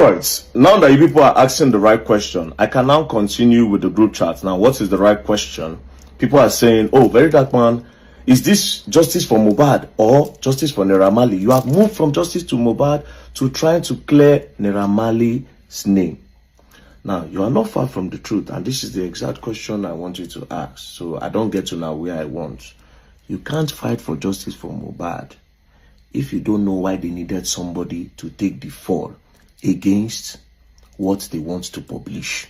Alright, now that you people are asking the right question, I can now continue with the group chat. Now, what is the right question? People are saying, oh, Verydarkman, is this justice for Mohbad or justice for Naira Marley? You have moved from justice to Mohbad to trying to clear Naira Marley's name. Now, you are not far from the truth, and this is the exact question I want you to ask, so I don't get to now where I want. You can't fight for justice for Mohbad if you don't know why they needed somebody to take the fall against what they want to publish.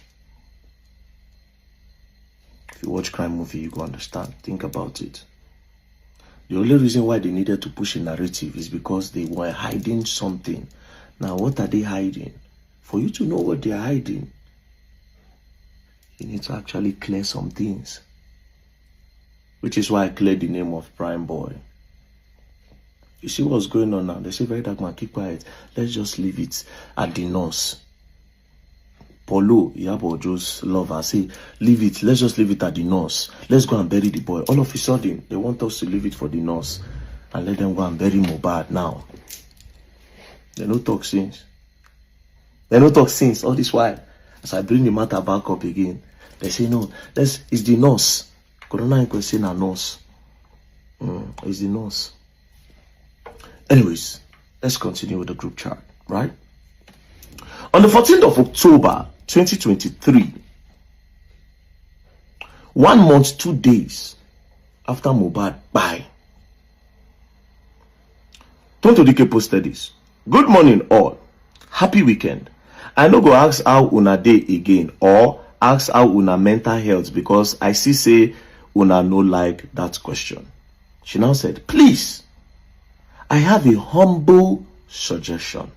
If you watch crime movie, you go understand. Think about it. The only reason why they needed to push a narrative is because they were hiding something. Now, what are they hiding? For you to know what they are hiding, you need to actually clear some things. Which is why I cleared the name of Prime Boy. You see what's going on now? They say, Verydarkman, keep quiet. Let's just leave it at the nurse. Polo, Yabo, Joe's lover, say, leave it. Let's just leave it at the nurse. Let's go and bury the boy. All of a sudden, they want us to leave it for the nurse and let them go and bury Mohbad now. They no talk since. They no talk since. All this while, as I bring the matter back up again, they say, no, it's the nurse. Corona ain't say na nurse. It's the nurse. Anyways, let's continue with the group chat, right? On the 14th of October, 2023, 1 month, 2 days after Mohbad died, Tonto Dike posted this. Good morning, all. Happy weekend. I no go ask how una dey again or ask how una mental health because I see say una no like that question. She now said, please, I have a humble suggestion.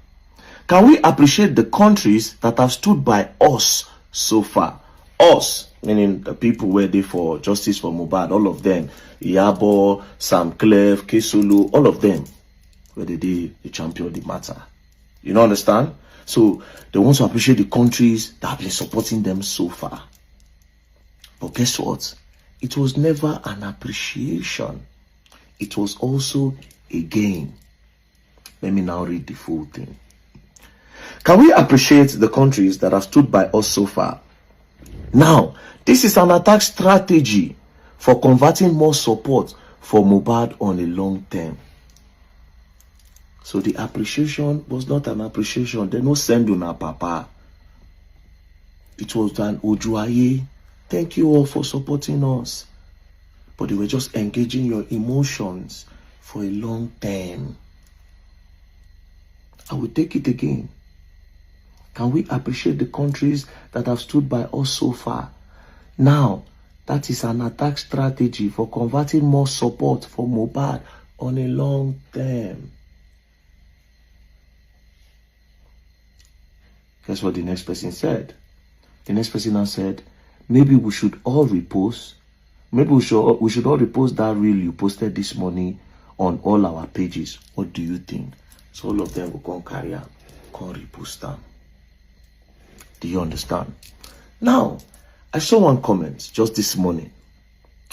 Can we appreciate the countries that have stood by us so far? Us, meaning the people where they for justice for Mohbad, all of them. Yabo, Sam Clef, Kesulu, all of them. Where they champion the matter. You know, understand? So they want to appreciate the countries that have been supporting them so far. But guess what? It was never an appreciation. It was also a gain. Let me now read the full thing. Can we appreciate the countries that have stood by us so far? Now, this is an attack strategy for converting more support for Mohbad on a long term. So the appreciation was not an appreciation. They no send you na papa. It was an ojuaye. Thank you all for supporting us. But they were just engaging your emotions for a long time. I will take it again. Can we appreciate the countries that have stood by us so far? Now, that is an attack strategy for converting more support for Mohbad on a long term. Guess what the next person said? The next person now said, maybe we should all repost. Maybe we should all repost that reel you posted this morning on all our pages. What do you think? So all of them will come carry out, come repost them. Do you understand? Now, I saw one comment just this morning.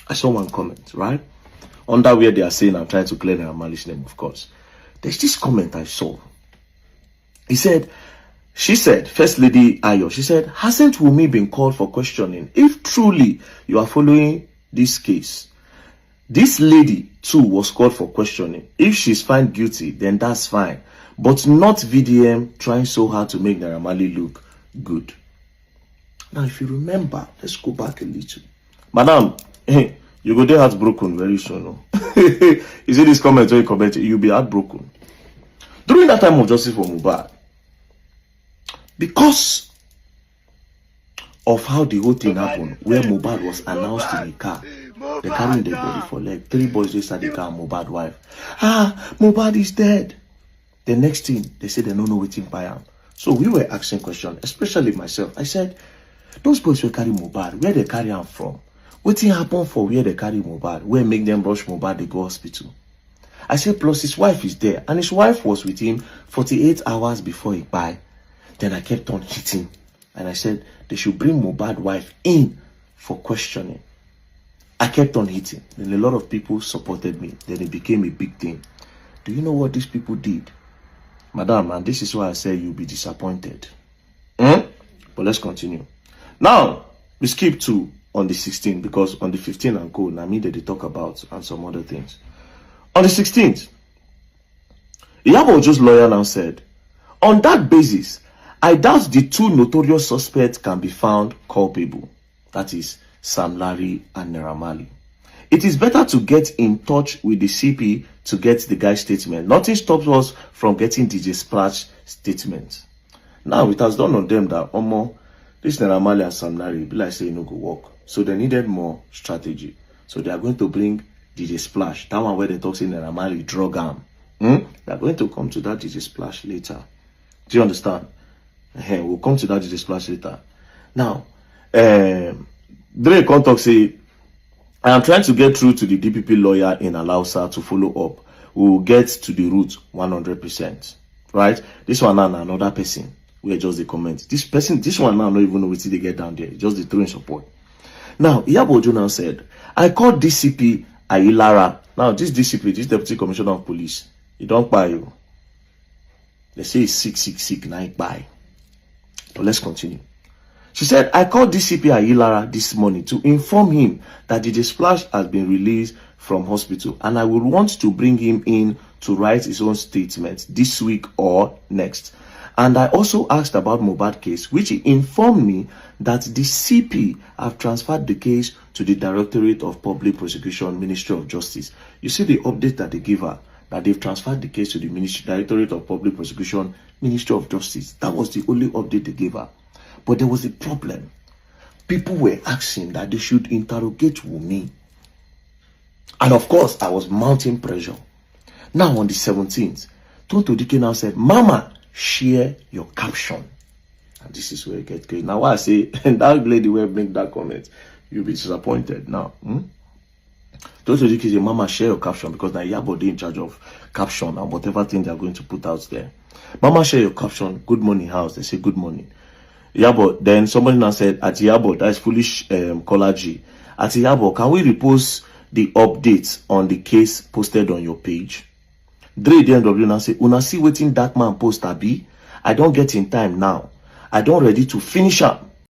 I saw one comment, right? Under where they are saying I'm trying to clear their malice name, of course. There's this comment I saw. She said, First Lady Ayo, she said, hasn't Wunmi been called for questioning? If truly you are following this case, this lady too was called for questioning. If she's found guilty, then that's fine. But not VDM trying so hard to make Naira Marley look good. Now, if you remember, let's go back a little. Madam, you go there heartbroken very soon. No? You see this comment where you comment, you'll be heartbroken. During that time of justice for Mohbad, because of how the whole thing happened, where Mohbad was announced in the car, they carrying the body for leg. 3 boys inside the car, Mohbad wife. Mohbad is dead. The next thing, they said they don't know waiting by him. So we were asking questions, especially myself. I said, those boys will carry Mohbad, where they carry him from? What thing happened for where they carry Mohbad? Where make them rush Mohbad, they go hospital? I said, plus his wife is there. And his wife was with him 48 hours before he died. Then I kept on hitting. And I said, they should bring Mohbad wife in for questioning. I kept on hitting. Then a lot of people supported me. Then it became a big thing. Do you know what these people did? Madam, and this is why I say you'll be disappointed. But let's continue. Now, we skip to on the 16th, because on the 15th and go, now me they talk about and some other things. On the 16th, Iyabo Ojo's lawyer now said, on that basis, I doubt the two notorious suspects can be found culpable. That is Sam Larry and Naira Marley. It is better to get in touch with the CP to get the guy's statement. Nothing stops us from getting DJ Splash statement. Now it has dawned on them that this Naira Marley and Sam Larry, be like say no go work. So they needed more strategy. So they are going to bring DJ Splash. That one where they talk say Naira Marley drug arm. They are going to come to that DJ Splash later. Do you understand? We'll come to that DJ Splash later. Now, Dre Contact say, I am trying to get through to the DPP lawyer in Alausa to follow up. We will get to the root 100%. Right? This one now another person. We just the comment. This one now not even know what they get down there. Just the throwing support. Now, Iyabo Ojo now said, I called DCP Ayilara. Now, this DCP, this Deputy Commissioner of Police, he don't buy you. They say he's sick, now he buy. But let's continue. She said, I called DCP Ayilara this morning to inform him that DJ Splash has been released from hospital and I would want to bring him in to write his own statement this week or next. And I also asked about Mohbad case, which he informed me that the CP have transferred the case to the Directorate of Public Prosecution, Ministry of Justice. You see the update that they give her, that they've transferred the case to the Directorate of Public Prosecution, Ministry of Justice. That was the only update they gave her. But there was a problem. People were asking that they should interrogate Wunmi. And of course, I was mounting pressure. Now on the 17th, Tonto Dike now said, Mama, share your caption. And this is where it gets good. Now I say, and that lady will make that comment, you'll be disappointed now. Tonto Dike say, Mama, share your caption, because now Iyabo in charge of caption and whatever thing they are going to put out there. Mama, share your caption. Good morning, house. They say good morning. Iyabo, then somebody now said, at Iyabo, that is foolish caller G. At Iyabo, can we repost the updates on the case posted on your page? Dre DMW now say, Una see waiting Darkman post abi? I don't get in time now. I don't ready to finish up.